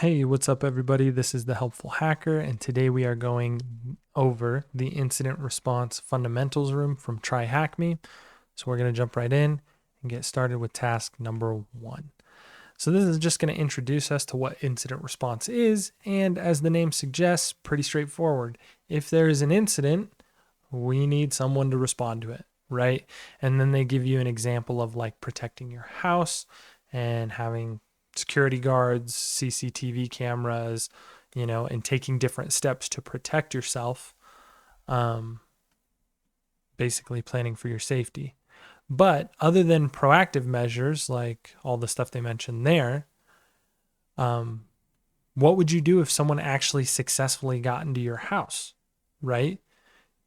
Hey, what's up, everybody? This is the Helpful Hacker, and today we are going over the Incident Response Fundamentals room from TryHackMe. So we're going to jump right in and get started with task number 1. So this is just going to introduce us to what incident response is, and as the name suggests, pretty straightforward. If there is an incident, we need someone to respond to it, right? And then they give you an example of like protecting your house and having security guards, CCTV cameras, and taking different steps to protect yourself, basically planning for your safety. But other than proactive measures, like all the stuff they mentioned there, what would you do if someone actually successfully got into your house, right?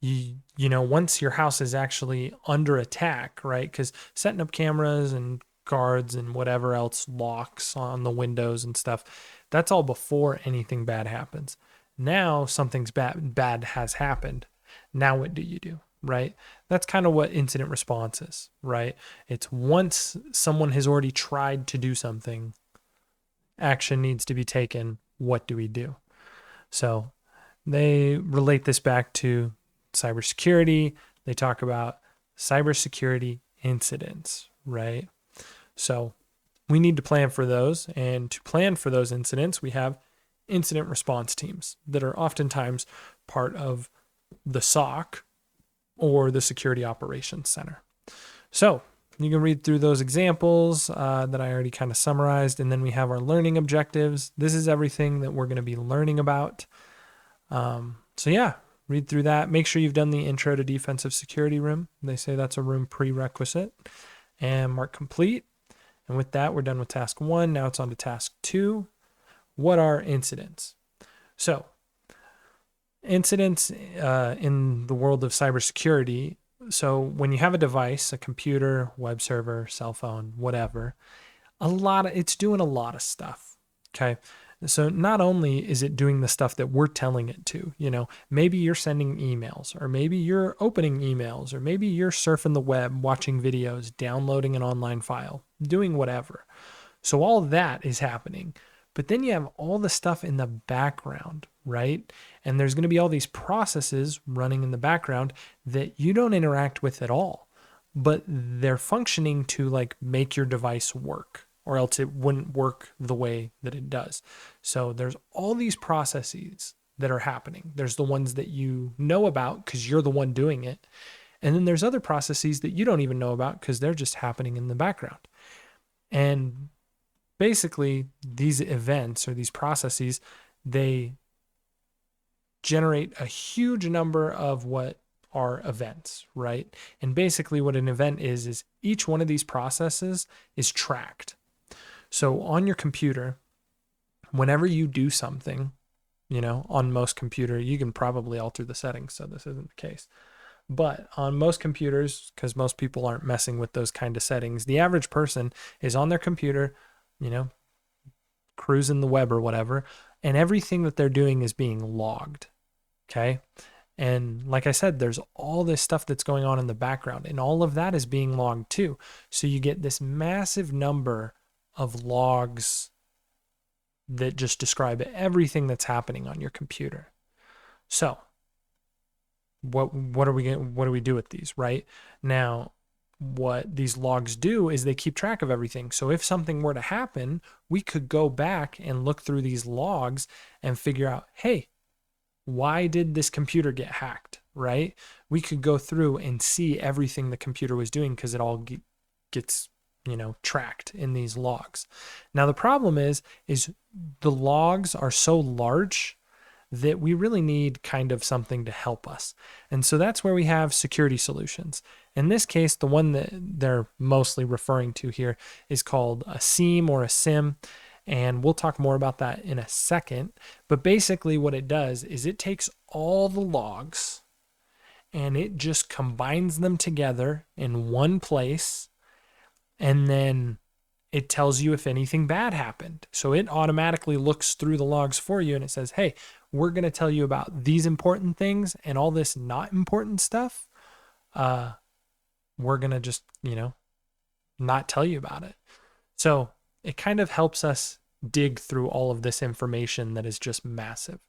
Once your house is actually under attack, right? Because setting up cameras and guards and whatever else, locks on the windows and stuff, that's all before anything bad happens. Now something's bad has happened. Now what do you do, right? That's kind of what incident response is, right? It's once someone has already tried to do something, action needs to be taken. What do we do? So they relate this back to cybersecurity. They talk about cybersecurity incidents, right? So we need to plan for those. And to plan for those incidents, we have incident response teams that are oftentimes part of the SOC or the Security Operations Center. So you can read through those examples that I already kind of summarized. And then we have our learning objectives. This is everything that we're going to be learning about. Read through that. Make sure you've done the Intro to Defensive Security room. They say that's a room prerequisite. And mark complete. And with that, we're done with task 1. Now it's on to task 2. What are incidents? So, incidents in the world of cybersecurity. So when you have a device, a computer, web server, cell phone, whatever, it's doing a lot of stuff. Okay. So not only is it doing the stuff that we're telling it to, maybe you're sending emails, or maybe you're opening emails, or maybe you're surfing the web, watching videos, downloading an online file, doing whatever. So all that is happening. But then you have all the stuff in the background, right? And there's going to be all these processes running in the background that you don't interact with at all, but they're functioning to like make your device work, or else it wouldn't work the way that it does. So there's all these processes that are happening. There's the ones that you know about because you're the one doing it. And then there's other processes that you don't even know about because they're just happening in the background. And basically, these events or these processes, they generate a huge number of what are events, right? And basically what an event is each one of these processes is tracked. So on your computer, whenever you do something, on most computers, you can probably alter the settings so this isn't the case. But on most computers, because most people aren't messing with those kind of settings, the average person is on their computer, cruising the web or whatever, and everything that they're doing is being logged. Okay. And like I said, there's all this stuff that's going on in the background, and all of that is being logged too. So you get this massive number of logs that just describe everything that's happening on your computer. So what do we do with these, right? Now, what these logs do is they keep track of everything. So if something were to happen, we could go back and look through these logs and figure out, hey, why did this computer get hacked, right? We could go through and see everything the computer was doing because it all gets tracked in these logs. Now the problem is the logs are so large that we really need kind of something to help us. And so that's where we have security solutions. In this case, the one that they're mostly referring to here is called a SIEM or a SIM. And we'll talk more about that in a second. But basically what it does is it takes all the logs and it just combines them together in one place. And then it tells you if anything bad happened. So it automatically looks through the logs for you and it says, hey, we're going to tell you about these important things and all this not important stuff. We're going to just, not tell you about it. So it kind of helps us dig through all of this information that is just massive.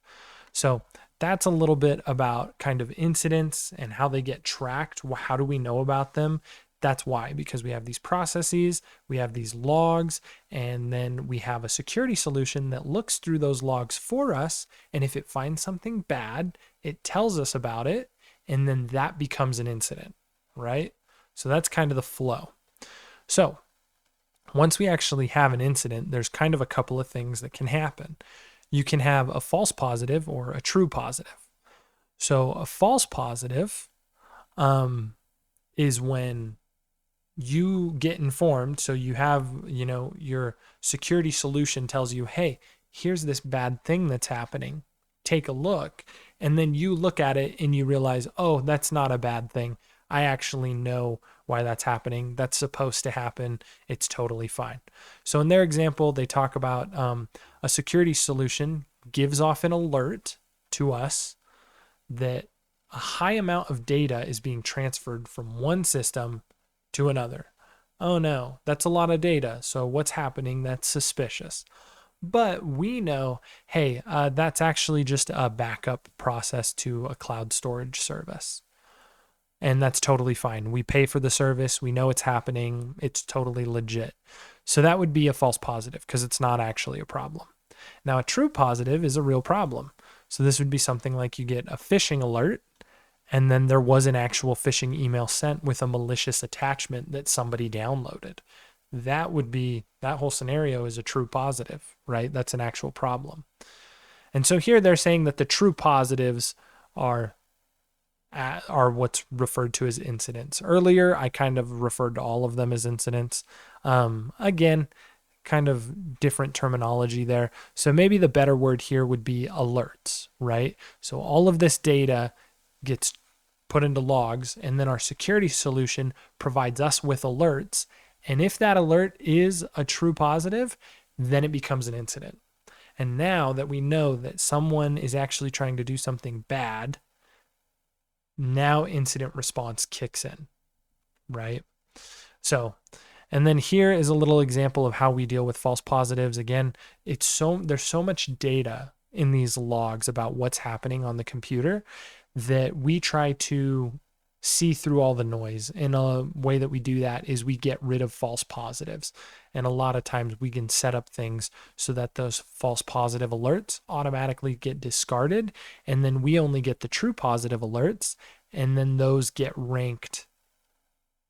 So that's a little bit about kind of incidents and how they get tracked. How do we know about them? That's why, because we have these processes, we have these logs, and then we have a security solution that looks through those logs for us. And if it finds something bad, it tells us about it, and then that becomes an incident, right? So that's kind of the flow. So once we actually have an incident, there's kind of a couple of things that can happen. You can have a false positive or a true positive. So a false positive is when you get informed. So you have, your security solution tells you, hey, here's this bad thing that's happening. Take a look. And then you look at it and you realize, oh, that's not a bad thing. I actually know why that's happening. That's supposed to happen. It's totally fine. So in their example, they talk about a security solution gives off an alert to us that a high amount of data is being transferred from one system to another. Oh no, that's a lot of data. So what's happening? That's suspicious. But we know, hey, that's actually just a backup process to a cloud storage service. And that's totally fine. We pay for the service. We know it's happening. It's totally legit. So that would be a false positive because it's not actually a problem. Now, a true positive is a real problem. So this would be something like you get a phishing alert, and then there was an actual phishing email sent with a malicious attachment that somebody downloaded. That whole scenario is a true positive, right? That's an actual problem. And so here they're saying that the true positives are what's referred to as incidents. Earlier, I kind of referred to all of them as incidents. Again, kind of different terminology there. So maybe the better word here would be alerts, right? So all of this data gets put into logs, and then our security solution provides us with alerts. And if that alert is a true positive, then it becomes an incident. And now that we know that someone is actually trying to do something bad, now incident response kicks in, right? So, and then here is a little example of how we deal with false positives. Again, there's so much data in these logs about what's happening on the computer that we try to see through all the noise. And a way that we do that is we get rid of false positives. And a lot of times we can set up things so that those false positive alerts automatically get discarded. And then we only get the true positive alerts. And then those get ranked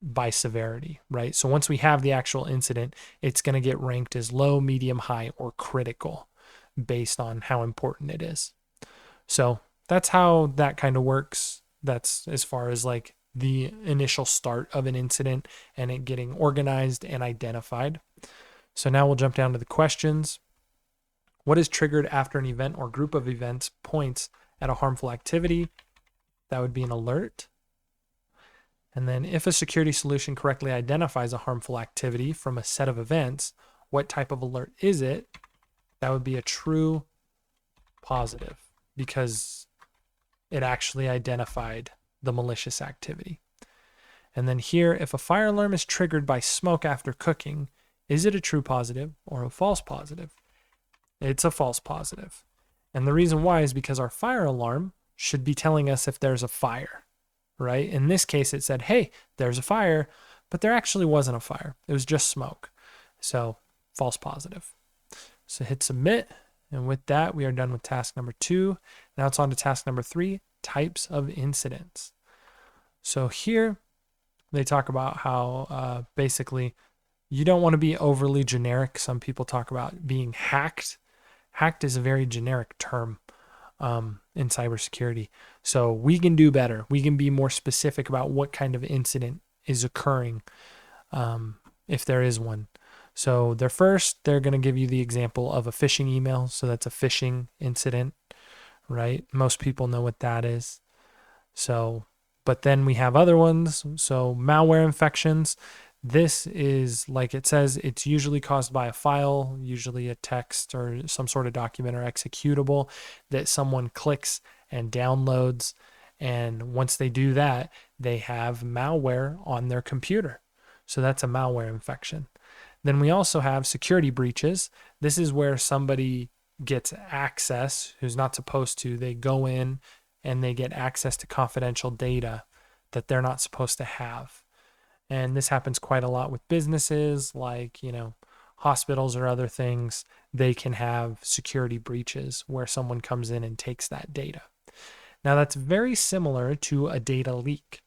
by severity, right? So once we have the actual incident, it's going to get ranked as low, medium, high, or critical based on how important it is. So that's how that kind of works. That's as far as like the initial start of an incident and it getting organized and identified. So now we'll jump down to the questions. What is triggered after an event or group of events points at a harmful activity? That would be an alert. And then if a security solution correctly identifies a harmful activity from a set of events, what type of alert is it? That would be a true positive because it actually identified the malicious activity. And then here, if a fire alarm is triggered by smoke after cooking, is it a true positive or a false positive? It's a false positive. And the reason why is because our fire alarm should be telling us if there's a fire, right? In this case, it said, hey, there's a fire, but there actually wasn't a fire. It was just smoke. So false positive. So hit submit. And with that, we are done with task number 2. Now it's on to task number 3, types of incidents. So here they talk about how basically you don't want to be overly generic. Some people talk about being hacked. Hacked is a very generic term in cybersecurity. So we can do better. We can be more specific about what kind of incident is occurring if there is one. So they're going to give you the example of a phishing email. So that's a phishing incident, right? Most people know what that is. So, but then we have other ones. So malware infections. This is, like it says, it's usually caused by a file, usually a text or some sort of document or executable that someone clicks and downloads. And once they do that, they have malware on their computer. So that's a malware infection. Then we also have security breaches. This is where somebody gets access who's not supposed to. They go in and they get access to confidential data that they're not supposed to have. And this happens quite a lot with businesses like, hospitals or other things. They can have security breaches where someone comes in and takes that data. Now, that's very similar to a data leak.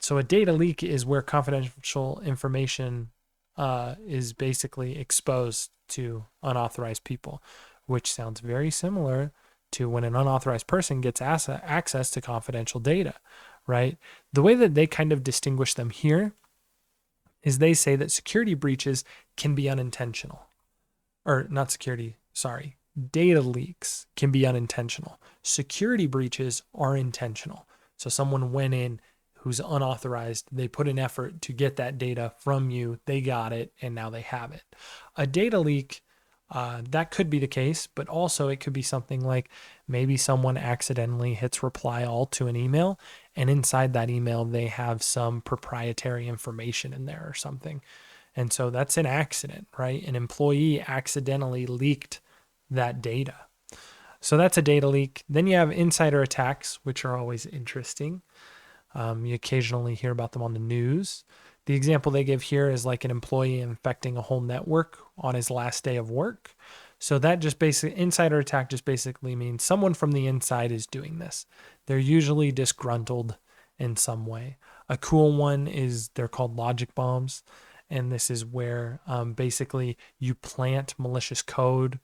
So, a data leak is where confidential information is basically exposed to unauthorized people, which sounds very similar to when an unauthorized person gets access to confidential data, right? The way that they kind of distinguish them here is they say that security breaches can be unintentional. Or not security, sorry. Data leaks can be unintentional. Security breaches are intentional. So someone went in who's unauthorized, they put an effort to get that data from you, they got it, and now they have it. A data leak, that could be the case, but also it could be something like maybe someone accidentally hits reply all to an email, and inside that email, they have some proprietary information in there or something. And so that's an accident, right? An employee accidentally leaked that data. So that's a data leak. Then you have insider attacks, which are always interesting. You occasionally hear about them on the news. The example they give here is like an employee infecting a whole network on his last day of work. So that just basically, insider attack just basically means someone from the inside is doing this. They're usually disgruntled in some way. A cool one is they're called logic bombs. And this is where basically you plant malicious code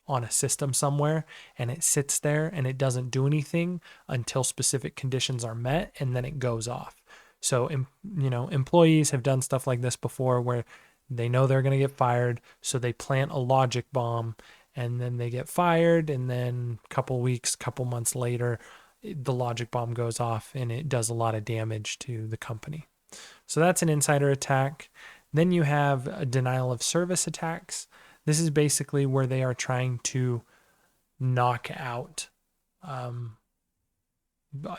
on a system somewhere and it sits there and it doesn't do anything until specific conditions are met, and then it goes off. So, employees have done stuff like this before where they know they're going to get fired, so they plant a logic bomb and then they get fired, and then a couple weeks, couple months later, the logic bomb goes off and it does a lot of damage to the company. So that's an insider attack. Then you have a denial of service attacks. This is basically where they are trying to knock out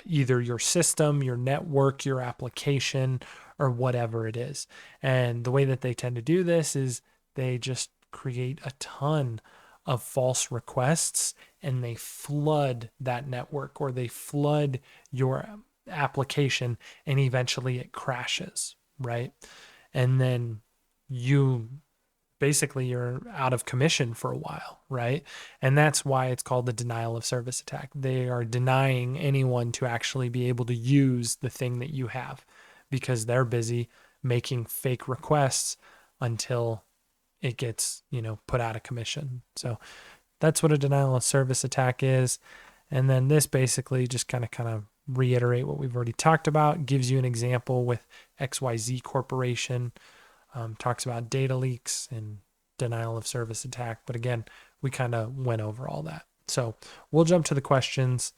either your system, your network, your application, or whatever it is. And the way that they tend to do this is they just create a ton of false requests and they flood that network or they flood your application, and eventually it crashes, right? And then you're out of commission for a while, right? And that's why it's called the denial of service attack. They are denying anyone to actually be able to use the thing that you have because they're busy making fake requests until it gets, put out of commission. So that's what a denial of service attack is. And then this basically just kind of reiterate what we've already talked about, gives you an example with XYZ Corporation. Talks about data leaks and denial of service attack. But again, we kind of went over all that. So we'll jump to the questions.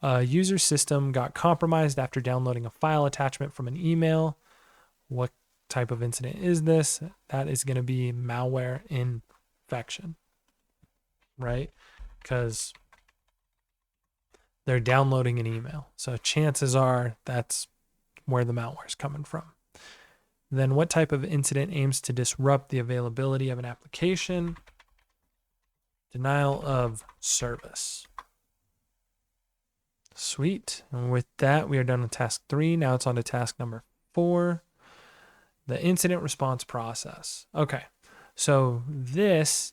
User system got compromised after downloading a file attachment from an email. What type of incident is this? That is going to be malware infection, right? Because they're downloading an email. So chances are that's where the malware is coming from. Then what type of incident aims to disrupt the availability of an application? Denial of service. Sweet. And with that, we are done with task 3. Now it's on to task number 4, the incident response process. Okay. So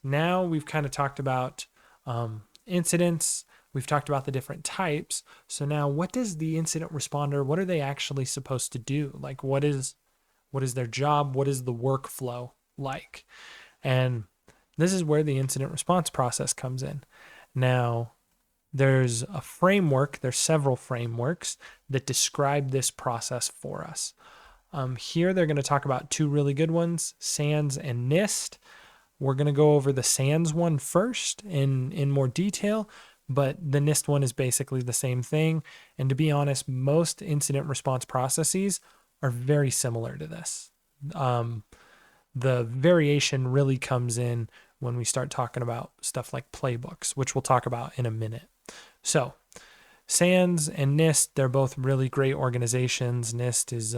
now we've kind of talked about incidents. We've talked about the different types. So now what does the incident responder, what are they actually supposed to do? Like what is their job? What is the workflow like? And this is where the incident response process comes in. Now, there's a framework, there's several frameworks that describe this process for us. Here, they're going to talk about 2 really good ones, SANS and NIST. We're going to go over the SANS one first in more detail, but the NIST one is basically the same thing. And to be honest, most incident response processes are very similar to this. The variation really comes in when we start talking about stuff like playbooks, which we'll talk about in a minute. So SANS and NIST, they're both really great organizations. NIST is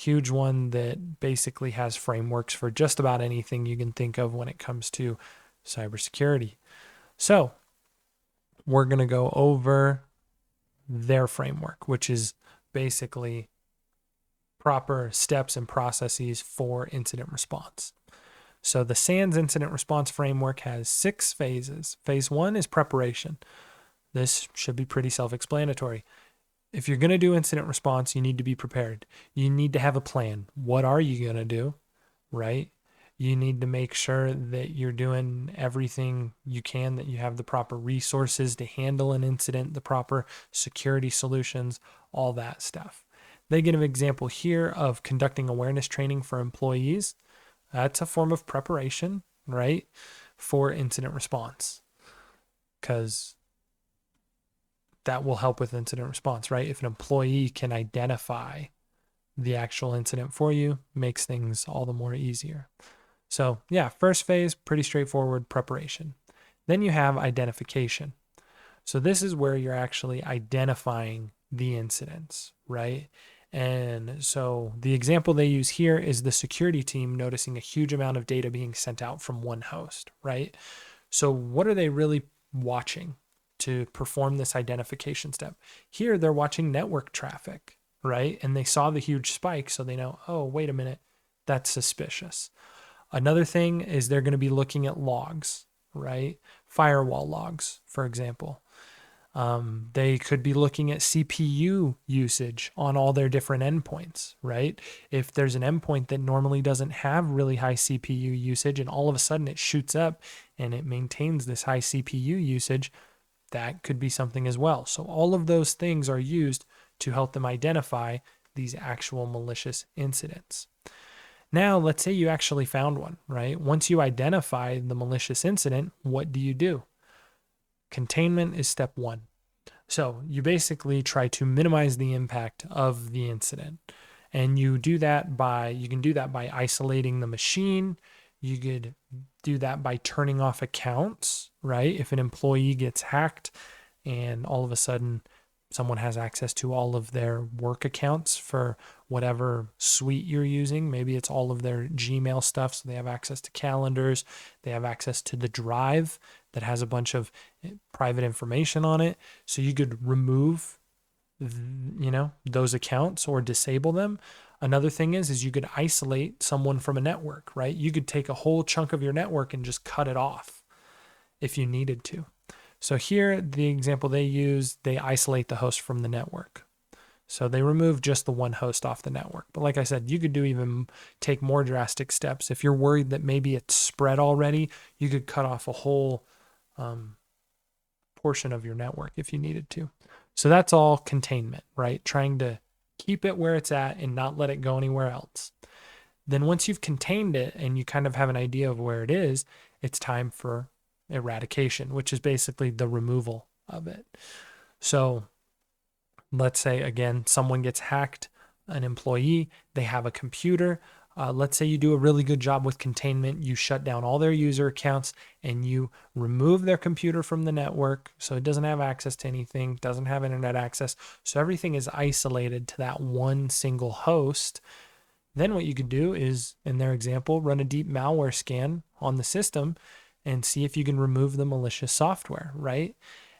huge one that basically has frameworks for just about anything you can think of when it comes to cybersecurity. So we're going to go over their framework, which is basically proper steps and processes for incident response. So the SANS incident response framework has 6 phases. Phase 1 is preparation. This should be pretty self-explanatory. If you're going to do incident response, you need to be prepared. You need to have a plan. What are you going to do, right? You need to make sure that you're doing everything you can, that you have the proper resources to handle an incident, the proper security solutions, all that stuff. They give an example here of conducting awareness training for employees. That's a form of preparation, right, for incident response, because that will help with incident response, right? If an employee can identify the actual incident for you, makes things all the more easier. So yeah, first phase, pretty straightforward, preparation. Then you have identification. So this is where you're actually identifying the incidents, right? And so the example they use here is the security team noticing a huge amount of data being sent out from one host, right? So what are they really watching to perform this identification step? Here, they're watching network traffic, right? And they saw the huge spike, so they know, oh, wait a minute, that's suspicious. Another thing is they're going to be looking at logs, right? Firewall logs, for example. They could be looking at CPU usage on all their different endpoints, right? If there's an endpoint that normally doesn't have really high CPU usage and all of a sudden it shoots up and it maintains this high CPU usage, that could be something as well. So all of those things are used to help them identify these actual malicious incidents. Now, let's say you actually found one, right? Once you identify the malicious incident, what do? Containment is step 1. So you basically try to minimize the impact of the incident. And you can do that by isolating the machine. You could do that by turning off accounts, right? If an employee gets hacked and all of a sudden someone has access to all of their work accounts for whatever suite you're using. Maybe it's all of their Gmail stuff, so they have access to calendars. They have access to the drive that has a bunch of private information on it. So you could remove, those accounts or disable them. Another thing is you could isolate someone from a network, right? You could take a whole chunk of your network and just cut it off if you needed to. So here, the example they use, they isolate the host from the network. So they remove just the one host off the network. But like I said, you could take more drastic steps. If you're worried that maybe it's spread already, you could cut off a whole portion of your network if you needed to. So that's all containment, right? Trying to keep it where it's at and not let it go anywhere else. Then once you've contained it and you kind of have an idea of where it is, it's time for eradication, which is basically the removal of it. So let's say, again, someone gets hacked, an employee, they have a computer. Let's say you do a really good job with containment. You shut down all their user accounts and you remove their computer from the network so it doesn't have access to anything, doesn't have internet access. So everything is isolated to that one single host. Then what you could do is, in their example, run a deep malware scan on the system and see if you can remove the malicious software, right?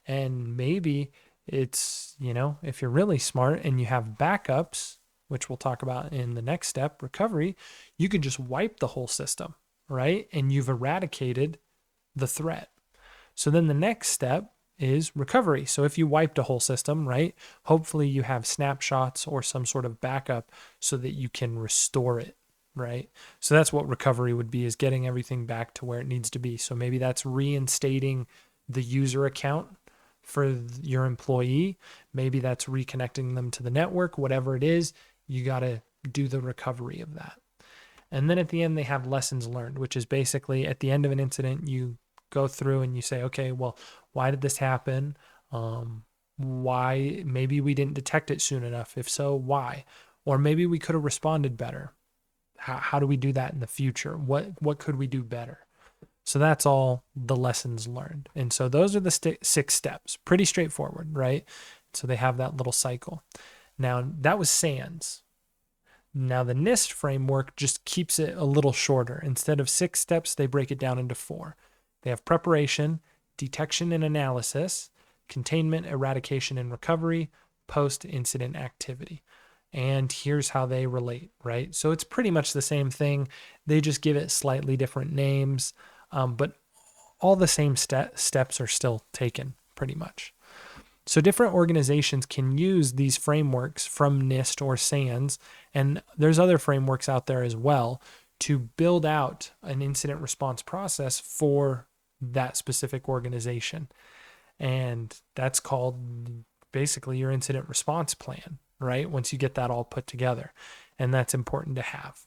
And maybe it's, if you're really smart and you have backups, which we'll talk about in the next step, recovery, you could just wipe the whole system, right? And you've eradicated the threat. So then the next step is recovery. So if you wiped a whole system, right, hopefully you have snapshots or some sort of backup so that you can restore it, right? So that's what recovery would be, is getting everything back to where it needs to be. So maybe that's reinstating the user account for your employee. Maybe that's reconnecting them to the network, whatever it is, you got to do the recovery of that. And then at the end, they have lessons learned, which is basically at the end of an incident, you go through and you say, okay, well, why did this happen? Why? Maybe we didn't detect it soon enough. If so, why? Or maybe we could have responded better. How do we do that in the future? What could we do better? So that's all the lessons learned. And so those are the 6 steps. Pretty straightforward, right? So they have that little cycle. Now, that was SANS. Now, the NIST framework just keeps it a little shorter. Instead of 6 steps, they break it down into 4. They have preparation, detection and analysis, containment, eradication and recovery, post-incident activity. And here's how they relate, right? So it's pretty much the same thing. They just give it slightly different names, but all the same steps are still taken pretty much. So different organizations can use these frameworks from NIST or SANS, and there's other frameworks out there as well, to build out an incident response process for that specific organization. And that's called basically your incident response plan, right? Once you get that all put together. And that's important to have.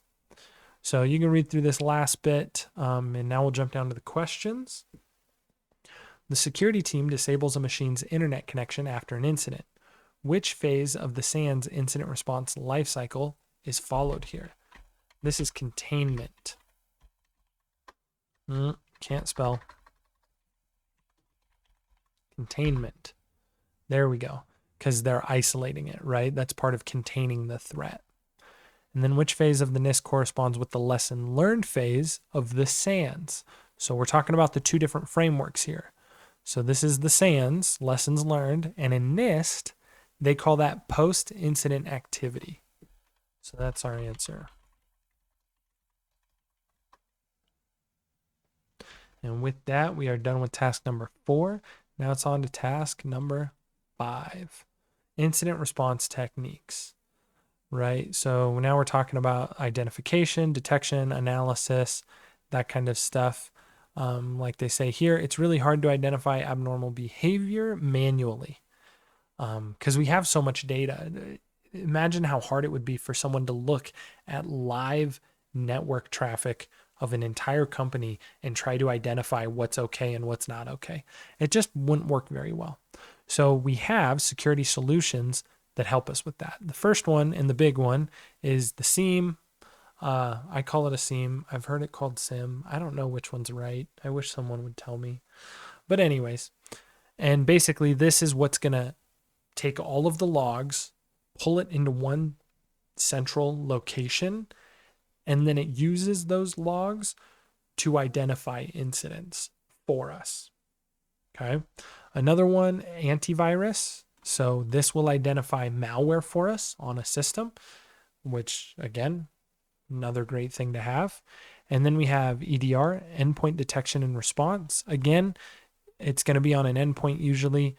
So you can read through this last bit, and now we'll jump down to the questions. The security team disables a machine's internet connection after an incident. Which phase of the SANS incident response lifecycle is followed here? This is containment. Can't spell. Containment. There we go. Because they're isolating it, right? That's part of containing the threat. And then which phase of the NIST corresponds with the lesson learned phase of the SANS? So we're talking about the 2 different frameworks here. So this is the SANS, lessons learned, and in NIST, they call that post-incident activity. So that's our answer. And with that, we are done with task number 4. Now it's on to task number 5, incident response techniques, right? So now we're talking about identification, detection, analysis, that kind of stuff. Like they say here, it's really hard to identify abnormal behavior manually because we have so much data. Imagine how hard it would be for someone to look at live network traffic of an entire company and try to identify what's okay and what's not okay. It just wouldn't work very well. So we have security solutions that help us with that. The first one and the big one is the SIEM. I call it a SIEM. I've heard it called SIM. I don't know which one's right. I wish someone would tell me. But anyways, and basically this is what's going to take all of the logs, pull it into one central location, and then it uses those logs to identify incidents for us. Okay. Another one, antivirus. So this will identify malware for us on a system, which again, another great thing to have. And then we have EDR, endpoint detection and response. Again, it's going to be on an endpoint usually,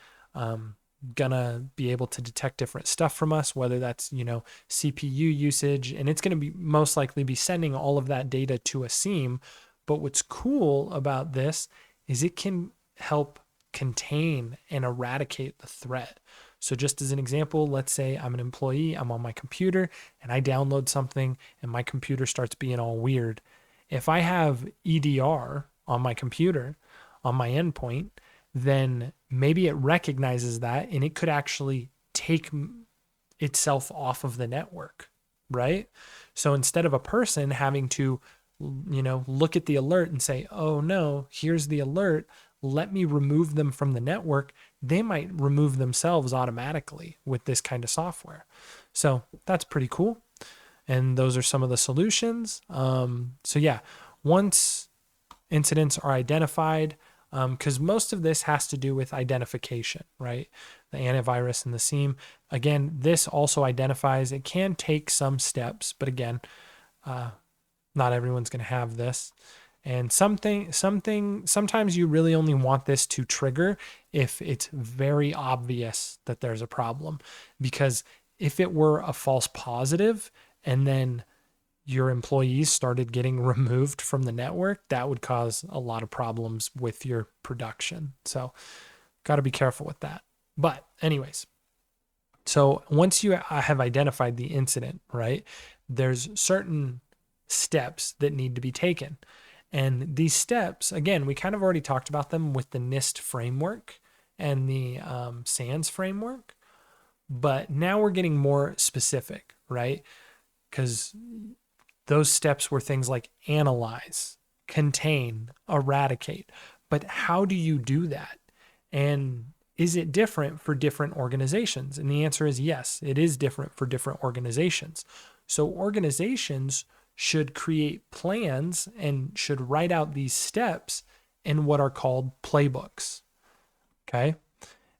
gonna be able to detect different stuff from us, whether that's, CPU usage, and it's going to be most likely be sending all of that data to a SIEM. But what's cool about this is it can help contain and eradicate the threat. So just as an example, let's say I'm an employee, I'm on my computer and I download something and my computer starts being all weird. If I have EDR on my computer, on my endpoint, then maybe it recognizes that and it could actually take itself off of the network, right? So instead of a person having to, look at the alert and say, oh no, here's the alert, let me remove them from the network, they might remove themselves automatically with this kind of software. So that's pretty cool. And those are some of the solutions. So yeah, once incidents are identified, because most of this has to do with identification, right? The antivirus and the SIEM. Again, this also identifies, it can take some steps, but again, not everyone's going to have this. And sometimes you really only want this to trigger if it's very obvious that there's a problem. Because if it were a false positive and then your employees started getting removed from the network, that would cause a lot of problems with your production. So got to be careful with that. But anyways, so once you have identified the incident, right, there's certain steps that need to be taken. And these steps, again, we kind of already talked about them with the NIST framework and the SANS framework, but now we're getting more specific, right? Because those steps were things like analyze, contain, eradicate. But how do you do that? And is it different for different organizations? And the answer is yes, it is different for different organizations. So organizations should create plans and should write out these steps in what are called playbooks. Okay.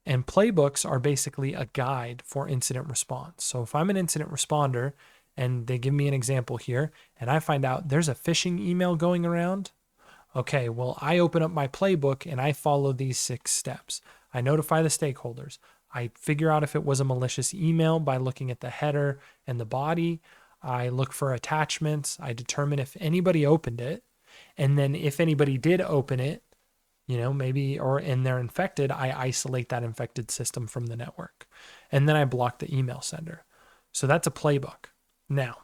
And playbooks are basically a guide for incident response. So if I'm an incident responder and they give me an example here and I find out there's a phishing email going around, okay, well, I open up my playbook and I follow these 6 steps. I notify the stakeholders. I figure out if it was a malicious email by looking at the header and the body. I look for attachments. I determine if anybody opened it. And then if anybody did open it, maybe, and they're infected, I isolate that infected system from the network. And then I block the email sender. So that's a playbook. Now,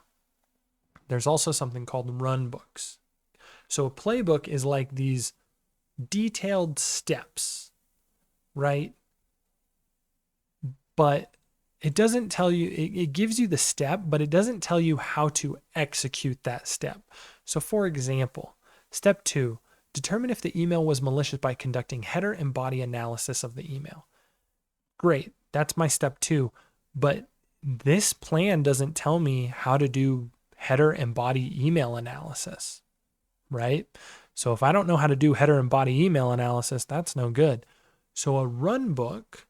there's also something called run books. So a playbook is like these detailed steps, right? But it doesn't tell you, it gives you the step, but it doesn't tell you how to execute that step. So for example, step 2, determine if the email was malicious by conducting header and body analysis of the email. Great, that's my step 2, but this plan doesn't tell me how to do header and body email analysis, right? So if I don't know how to do header and body email analysis, that's no good. So a run book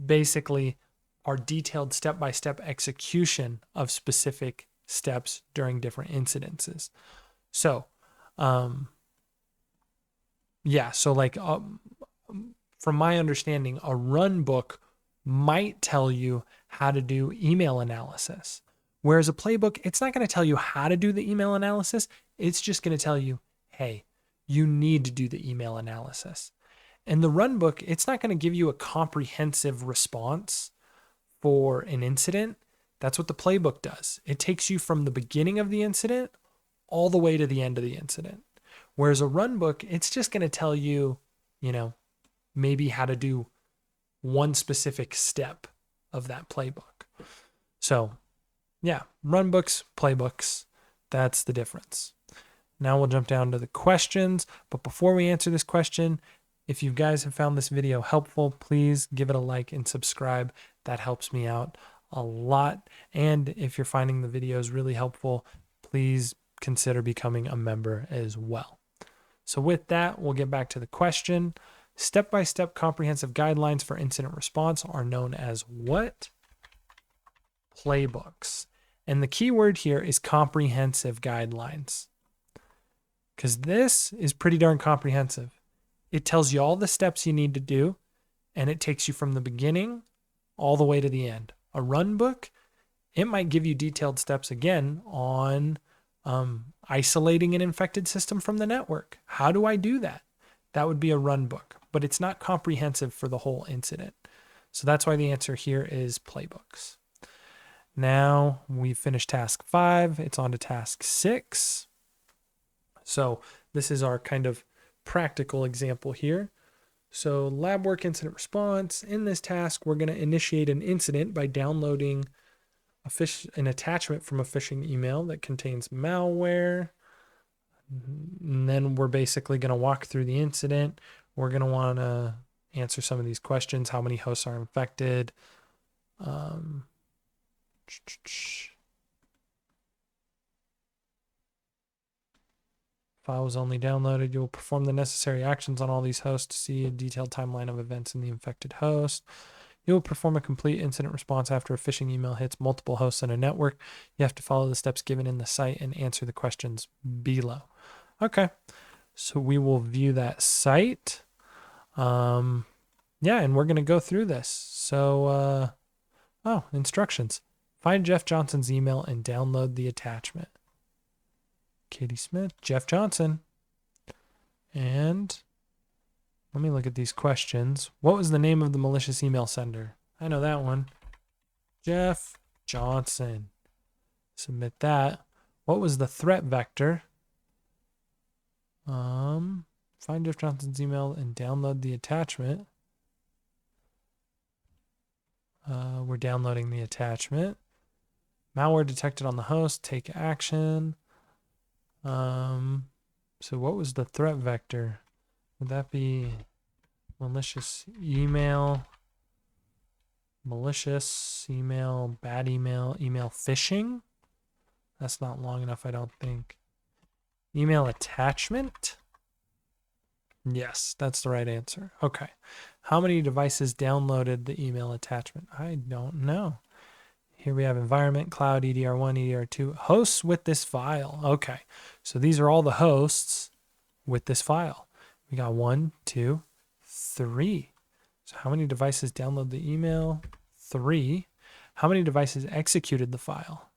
basically are detailed step-by-step execution of specific steps during different incidences. So, from my understanding, a run book might tell you how to do email analysis. Whereas a playbook, it's not going to tell you how to do the email analysis. It's just going to tell you, hey, you need to do the email analysis. And the run book, it's not going to give you a comprehensive response for an incident. That's what the playbook does. It takes you from the beginning of the incident all the way to the end of the incident. Whereas a run book, it's just going to tell you, maybe how to do one specific step of that playbook. So, yeah, run books, playbooks, that's the difference. Now we'll jump down to the questions. But before we answer this question, if you guys have found this video helpful, please give it a like and subscribe. That helps me out a lot. And if you're finding the videos really helpful, please consider becoming a member as well. So with that, we'll get back to the question. Step-by-step comprehensive guidelines for incident response are known as what? Playbooks. And the key word here is comprehensive guidelines, because this is pretty darn comprehensive. It tells you all the steps you need to do, and it takes you from the beginning all the way to the end. A run book, it might give you detailed steps again on isolating an infected system from the network. How do I do that? That would be a run book, but it's not comprehensive for the whole incident. So that's why the answer here is playbooks. Now we've finished task 5. It's on to task 6. So this is our kind of practical example here. So lab work incident response. In this task, we're going to initiate an incident by downloading an attachment from a phishing email that contains malware. And then we're basically going to walk through the incident. We're going to want to answer some of these questions. How many hosts are infected? File was only downloaded. You'll perform the necessary actions on all these hosts to see a detailed timeline of events in the infected host. You'll perform a complete incident response after a phishing email hits multiple hosts in a network. You have to follow the steps given in the site and answer the questions below. Okay, so we will view that site. And we're going to go through this. So, instructions. Find Jeff Johnson's email and download the attachment. Katie Smith, Jeff Johnson. And let me look at these questions. What was the name of the malicious email sender? I know that one. Jeff Johnson. Submit that. What was the threat vector? Find Jeff Johnson's email and download the attachment. We're downloading the attachment. Malware detected on the host. Take action. So what was the threat vector? Would that be malicious email, bad email, email phishing? That's not long enough, I don't think. Email attachment? Yes, that's the right answer. Okay. How many devices downloaded the email attachment? I don't know. Here we have environment, cloud, EDR1, EDR2, hosts with this file. Okay. So these are all the hosts with this file. We got 1, 2, 3. So how many devices download the email? 3. How many devices executed the file?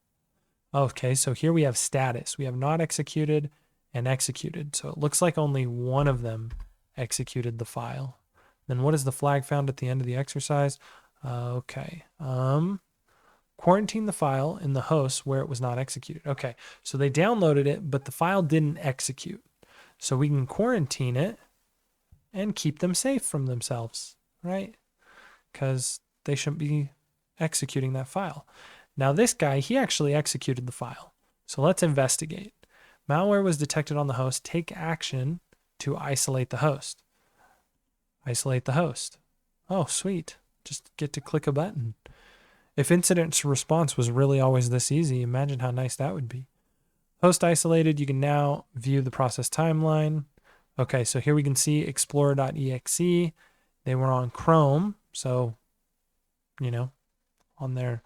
Okay, so here we have status. We have not executed and executed. So it looks like only one of them executed the file. Then what is the flag found at the end of the exercise? Okay. Quarantine the file in the host where it was not executed. Okay, so they downloaded it, but the file didn't execute. So we can quarantine it and keep them safe from themselves, right? Because they shouldn't be executing that file. Now this guy, he actually executed the file. So let's investigate. Malware was detected on the host. Take action to isolate the host. Isolate the host. Oh, sweet. Just get to click a button. If incident response was really always this easy, imagine how nice that would be. Host isolated, you can now view the process timeline. Okay, so here we can see explorer.exe. They were on Chrome, so, you know, on their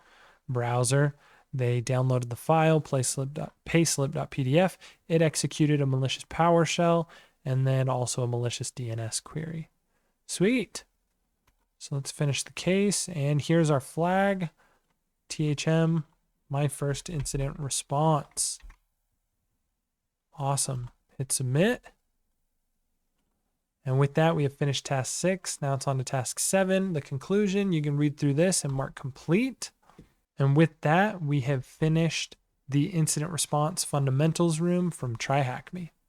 browser. They downloaded the file, payslip.pdf. It executed a malicious PowerShell and then also a malicious DNS query. Sweet. So let's finish the case. And here's our flag. THM, my first incident response. Awesome. Hit submit. And with that, we have finished task 6. Now it's on to task 7, the conclusion. You can read through this and mark complete. And with that, we have finished the incident response fundamentals room from TryHackMe.